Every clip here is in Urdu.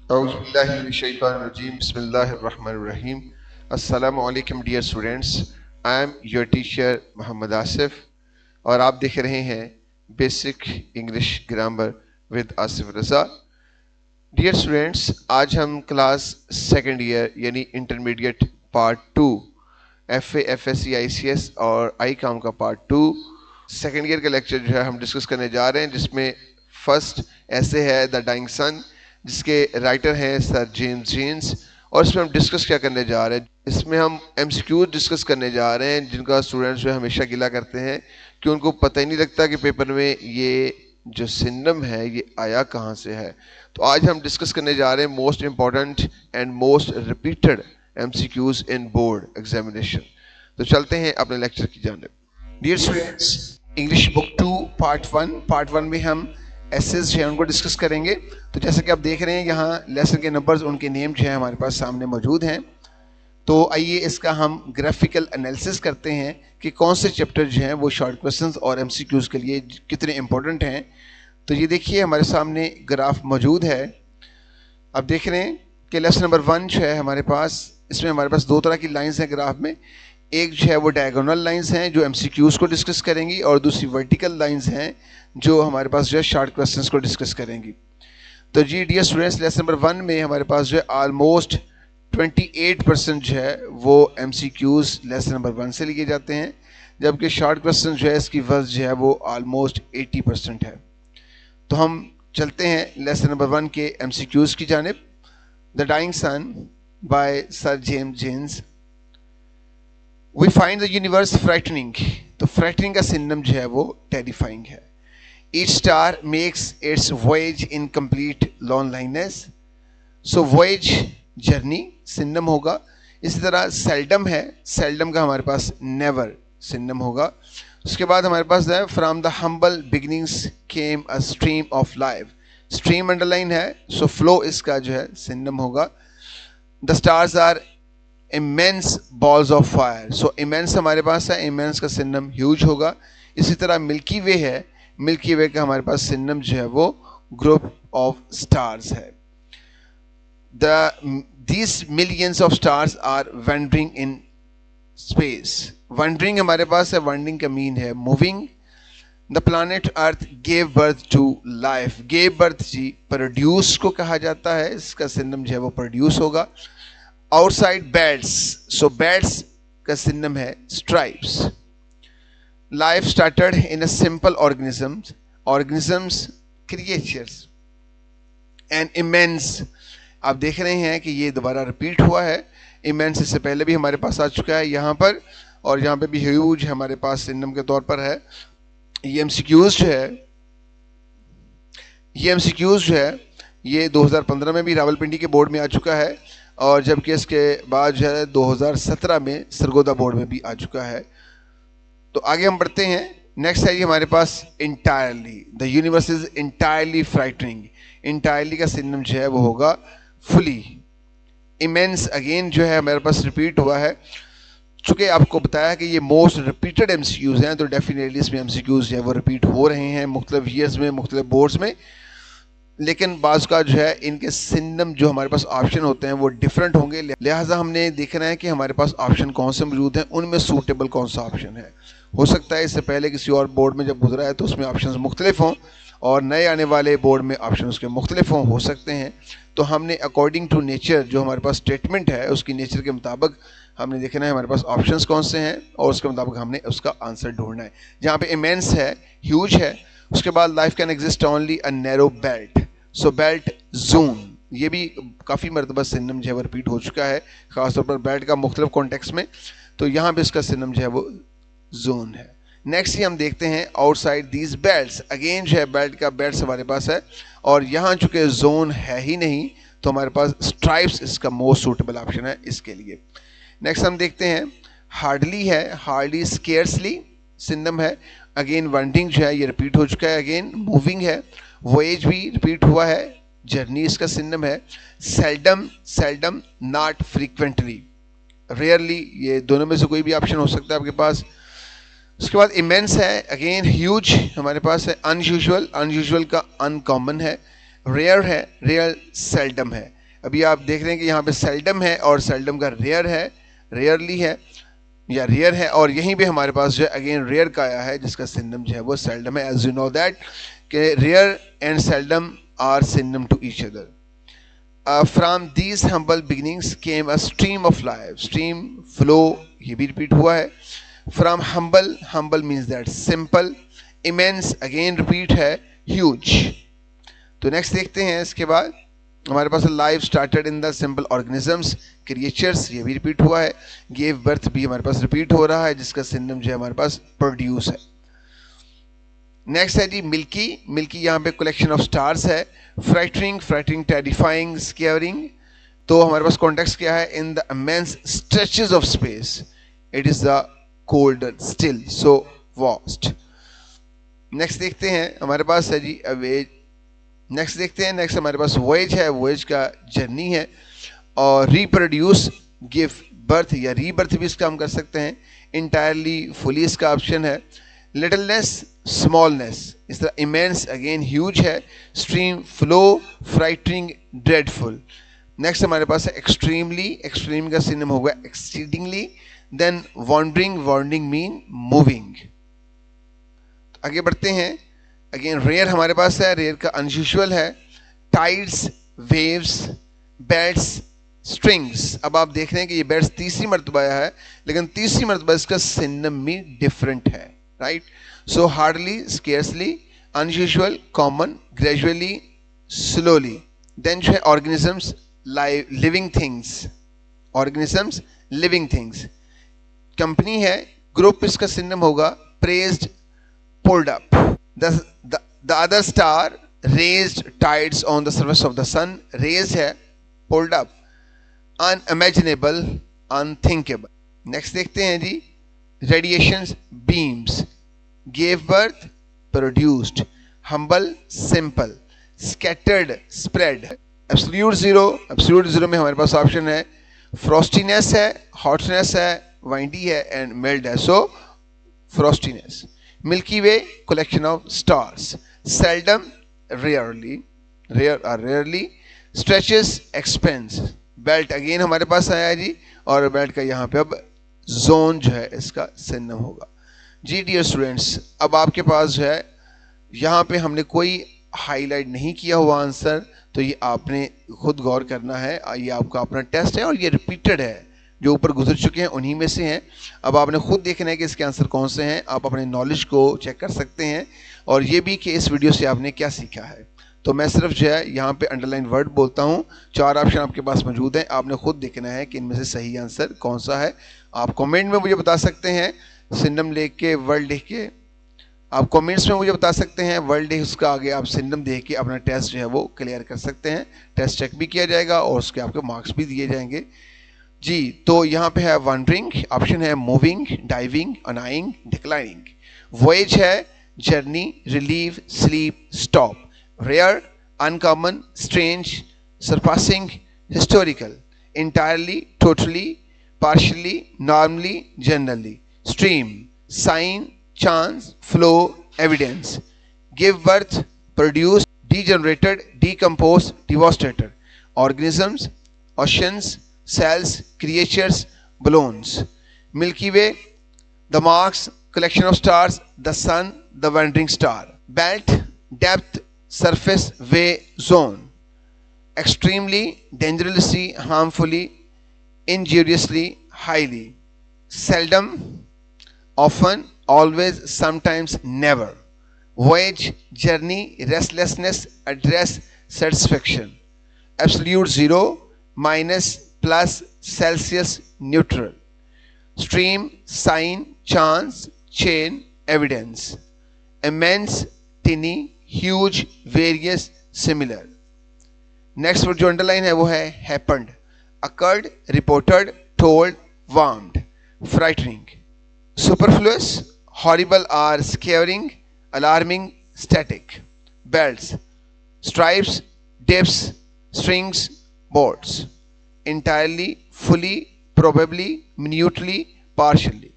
اعوذ باللہ من الشیطان الرجیم بسم اللہ الرحمن الرحیم. السلام علیکم dear students. I am your teacher Muhammad Asif اور آپ دیکھ رہے ہیں basic English grammar with Asif Raza. Dear students, آج ہم کلاس سیکنڈ ایئر یعنی intermediate part 2 F A F S C I C S اور آئی کام کا پارٹ 2 سیکنڈ ایئر کا لیکچر جو ہے ہم ڈسکس کرنے جا رہے ہیں، جس میں فرسٹ ایسے ہے دا ڈائنگ سن، جس کے رائٹر ہیں سر جیمز جینز. اور اس میں ہم ڈسکس کیا کرنے جا رہے ہیں، اس میں ہم ایم سی کیو ڈسکس کرنے جا رہے ہیں جن کا اسٹوڈنٹس جو ہے ہمیشہ گلا کرتے ہیں کہ ان کو پتہ ہی نہیں لگتا کہ پیپر میں یہ جو سنم ہے یہ آیا کہاں سے ہے. تو آج ہم ڈسکس کرنے جا رہے ہیں most important and most repeated M C Qs in board examination. تو چلتے ہیں اپنے لیکچر کی جانب. Dear students, English book 2 part 1 میں ہم ایسز جو ہیں ان کو ڈسکس کریں گے. تو جیسا کہ آپ دیکھ رہے ہیں یہاں لیسن کے نمبرز، ان کے نیم جو ہیں ہمارے پاس سامنے موجود ہیں. تو آئیے اس کا ہم گرافیکل انالیسس کرتے ہیں کہ کون سے چیپٹر جو ہیں وہ شارٹ کوسچنز اور ایم سی کیوز کے لیے کتنے امپورٹنٹ ہیں. تو یہ دیکھیے ہمارے سامنے گراف موجود ہے. اب دیکھ رہے ہیں کہ لیسن نمبر 1 جو ہے ہمارے پاس، اس میں ہمارے پاس دو طرح کی لائنز ہیں گراف میں. ایک جو ہے وہ ڈائیگونل لائنز ہیں جو ایم سی کیوز کو ڈسکس کریں گی، اور دوسری ورٹیکل لائنز ہیں جو ہمارے پاس جو ہے شارٹ کوسچنز کو ڈسکس کریں گی. تو جی ڈیئر اسٹوڈینٹس، لیسن نمبر 1 میں ہمارے پاس جو ہے آلموسٹ 28% جو ہے وہ M C Qs lesson number 1 سے لیے جاتے ہیں، جبکہ شارٹ کوسچن جو ہے اس کی وزن جو ہے وہ آلموسٹ 80% ہے. تو ہم چلتے ہیں لیسن نمبر 1 کے ایم سی کیوز کی جانب. The dying sun by sir James Jeans. We find the universe frightening. تو frightening کا سنم جو ہے وہ terrifying ہے. Each star makes its voyage in complete loneliness. So voyage journey سنم ہوگا. اسی طرح seldom ہے، seldom کا ہمارے پاس never سنم ہوگا. اس کے بعد ہمارے پاس ہے from the humble beginnings came a stream of life. stream underline ہے، so flow اس کا جو ہے سنم ہوگا. The stars are immense balls of fire. so immense ہمارے پاس ہے، immense کا سنم huge ہوگا. اسی طرح ملکی وے ہے، ملکی وے کا ہمارے پاس سنم جو ہے وہ گروپ آف سٹارز ہے. these millions of stars are wandering in space. wandering ہمارے پاس ہے، wandering کا مین ہے moving. the planet earth gave birth to life. gave birth G produce کو کہا جاتا ہے، اس کا سنم جو ہے وہ produce ہوگا. outside beds, so beds کا سنم ہے stripes. life started in a simple organisms creatures and immense. آپ دیکھ رہے ہیں کہ یہ دوبارہ ریپیٹ ہوا ہے. immense اس سے پہلے بھی ہمارے پاس آ چکا ہے یہاں پر، اور یہاں پہ بھی huge ہمارے پاس سنم کے طور پر ہے. یہ ایم سی کیوز جو ہے یہ 2015 میں بھی راولپنڈی کے بورڈ میں آ چکا ہے، اور جبکہ اس کے بعد جو ہے 2017 میں سرگودا بورڈ میں بھی آ چکا ہے. تو آگے ہم بڑھتے ہیں. نیکسٹ ہے یہ ہمارے پاس entirely. The universe is entirely frightening. Entirely کا سنم جو ہے وہ ہوگا فلی. ایمینس اگین جو ہے ہمارے پاس ریپیٹ ہوا ہے. چونکہ آپ کو بتایا کہ یہ most repeated M C Qs ہیں، تو ڈیفینیٹلی اس میں ایم سی کیوز جو ہے وہ ریپیٹ ہو رہے ہیں مختلف ایئرز میں، مختلف بورڈز میں. لیکن بعض کا جو ہے ان کے سنم جو ہمارے پاس آپشن ہوتے ہیں وہ ڈفرینٹ ہوں گے، لہٰذا ہم نے دیکھنا ہے کہ ہمارے پاس آپشن کون سے موجود ہیں، ان میں سوٹیبل کون سا آپشن ہے. ہو سکتا ہے اس سے پہلے کسی اور بورڈ میں جب گزرا ہے تو اس میں آپشنز مختلف ہوں، اور نئے آنے والے بورڈ میں آپشن اس کے مختلف ہو سکتے ہیں. تو ہم نے اکارڈنگ ٹو نیچر جو ہمارے پاس اسٹیٹمنٹ ہے اس کی نیچر کے مطابق ہم نے دیکھنا ہے ہمارے پاس آپشنز کون سے ہیں، اور اس کے مطابق ہم نے اس کا آنسر ڈھونڈنا ہے. جہاں پہ ایمینس ہے، ہیوج ہے. اس کے بعد life can exist only a narrow belt. So belt zone, یہ بھی کافی مرتبہ سنم جو ہے وہ ریپیٹ ہو چکا ہے، خاص طور پر بیلٹ کا مختلف کانٹیکس میں. تو یہاں پہ اس کا سنم جو ہے وہ زون ہے. نیکسٹ ہی ہم دیکھتے ہیں out side these belts. Again جو ہے بیلٹ کا بیلٹس ہمارے پاس ہے، اور یہاں چونکہ زون ہے ہی نہیں تو ہمارے پاس اسٹرائپس اس کا موسٹ سوٹیبل آپشن ہے اس کے لیے. نیکسٹ ہم دیکھتے ہیں ہارڈلی ہے، ہارڈلی اسکیئرسلی سنم ہے. اگین ونڈنگ جو ہے یہ ریپیٹ ہو چکا ہے. اگین موونگ ہے، وویج بھی ریپیٹ ہوا ہے، جرنی اس کا سنم ہے. سیلڈم ناٹ فریکوینٹلی، ریئرلی، یہ دونوں میں سے کوئی بھی آپشن ہو سکتا ہے آپ کے پاس. اس کے بعد ایمینس ہے، اگین ہیوج ہمارے پاس ہے. انیوژول کا ان کامن ہے. ریئر ہے، ریئر سیلڈم ہے. ابھی آپ دیکھ رہے ہیں کہ یہاں پہ سیلڈم ہے اور سیلڈم کا ریئر ہے, ریئرلی ہے یا ریئر ہے, اور یہیں پہ ہمارے پاس جو ہے اگین ریئر کا آیا ہے جس کا سنم جو ہے وہ سیلڈم ہے. ایز یو نو دیٹ کہ rare and seldom are synonym to each other. From these humble beginnings came a stream of life. Stream, flow, یہ بھی ریپیٹ ہوا ہے. From humble, humble means that simple. immense again repeat ہے, huge. تو نیکسٹ دیکھتے ہیں اس کے بعد ہمارے پاس life started in the simple organisms, creatures, یہ بھی ریپیٹ ہوا ہے. گیو برتھ بھی ہمارے پاس ریپیٹ ہو رہا ہے جس کا سنم جو ہے ہمارے پاس پروڈیوس ہے. نیکسٹ ہے جی ملکی. ملکی یہاں پہ کلیکشن آف سٹارز ہے. Frightening, frightening, terrifying, scaring. تو ہمارے پاس کانٹیکسٹ کیا ہے, ان دا immense stretches of space it is the colder still so vast. Next دیکھتے ہیں ہمارے پاس ہے جی ویج. نیکسٹ دیکھتے ہیں, نیکسٹ ہمارے پاس وویج ہے. وویج کا جرنی ہے. اور ریپروڈیوس, گیو برتھ یا ری برتھ بھی اس کا ہم کر سکتے ہیں. انٹائرلی, فلی اس کا آپشن ہے. لٹلنیس, اسمالنیس, اس طرح ایمینس اگین ہیوج ہے. Stream, flow, frightening, dreadful. Next ہمارے پاس ہے ایکسٹریملی. ایکسٹریم کا سنم ہوگا exceedingly. Then wandering, wandering means moving. آگے بڑھتے ہیں. اگین ریئر ہمارے پاس ہے. ریئر کا انیوژل ہے. ٹائڈس, ویوز, بیٹس, اسٹرنگس. اب آپ دیکھ رہے ہیں کہ یہ بیٹس تیسری مرتبہ آیا ہے لیکن تیسری مرتبہ اس کا سنم بھی ڈفرنٹ ہے, right. So hardly, scarcely, unusual, common, gradually, slowly. Then جو ہے organisms, living things. Organisms, living things. Company ہے. گروپ اس کا سنم ہوگا prised, pulled up. The other star raised tides on the surface of the sun. Raised ہے, pulled up. Unimaginable, unthinkable. Next دیکھتے ہیں جی radiations, beams. Gave birth, produced. Humble, simple. Scattered, spread. Absolute zero. Absolute zero میں ہمارے پاس آپشن ہے frostiness ہے, hotness ہے, windy ہے and mild ہے. So frostiness. Milky Way, collection of stars. Seldom, rarely, rare or rarely. Stretches, expands. Belt again ہمارے پاس آیا ہے جی, اور بیلٹ کا یہاں پہ اب زون جو ہے اس کا سنم ہوگا. جی ڈیئر اسٹوڈینٹس, اب آپ کے پاس جو ہے یہاں پہ ہم نے کوئی ہائی لائٹ نہیں کیا ہوا آنسر, تو یہ آپ نے خود غور کرنا ہے. یہ آپ کا اپنا ٹیسٹ ہے اور یہ ریپیٹڈ ہے, جو اوپر گزر چکے ہیں انہی میں سے ہیں. اب آپ نے خود دیکھنا ہے کہ اس کے آنسر کون سے ہیں. آپ اپنے نالج کو چیک کر سکتے ہیں, اور یہ بھی کہ اس ویڈیو سے آپ نے کیا سیکھا ہے. تو میں صرف جو ہے یہاں پہ انڈر لائن ورڈ بولتا ہوں. 4 آپشن آپ کے پاس موجود ہیں, آپ نے خود دیکھنا ہے کہ ان میں سے صحیح آنسر کون سا ہے. آپ کمنٹ میں مجھے بتا سکتے ہیں, سنم لکھ کے, ورڈ لکھ کے. آپ کمنٹس میں مجھے بتا سکتے ہیں ورلڈ ڈے, اس کا آگے آپ سنم دیکھ کے اپنا ٹیسٹ جو ہے وہ کلیئر کر سکتے ہیں. ٹیسٹ چیک بھی کیا جائے گا اور اس کے آپ کے مارکس بھی دیے جائیں گے. جی تو یہاں پہ ہے وانڈرنگ, آپشن ہے moving, diving, annoying, declining. Voyage ہے journey, relieve, sleep, stop. Rare, uncommon, strange, surpassing, historical. Entirely, totally, partially, normally, generally. Stream, sign, chance, flow, evidence. Give birth, produce, degenerated, decompose, devastated. Organisms, oceans, cells, creatures, balloons. Milky Way, the marks, collection of stars, the sun, the wandering star. Belt, depth, surface, way, zone. Extremely, dangerously, harmfully, injuriously, highly. Seldom, often, always, sometimes, never. Voyage, journey, restlessness, address, satisfaction. Absolute zero, minus, plus, Celsius, neutral. Stream, sign, chance, chain, evidence. Immense, tiny, huge, various, similar. Next word جو underline ہے وہ ہے happened, occurred, reported, told, warmed. Frightening. Superfluous, horrible or scaring, alarming, static. Belts, stripes, dips, strings, boards. Entirely, fully, probably, minutely, partially.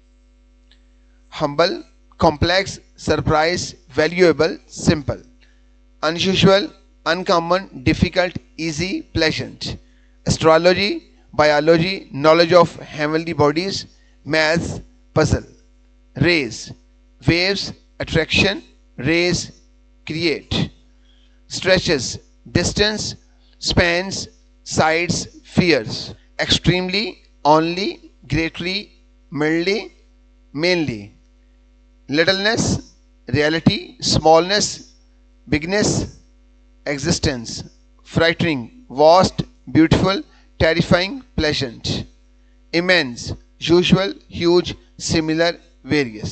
Humble, complex, surprise, valuable, simple. Unusual, uncommon, difficult, easy, pleasant. astrology, biology, knowledge of heavenly bodies, maths, puzzle. Rays, waves, attraction, rays create. Stretches, distance, spans, sides, fears. Extremely, only, greatly, mildly, mainly. Littleness, reality, smallness, bigness, existence. Frightening, vast, beautiful, terrifying, pleasant. Immense, usual, huge, similar, various.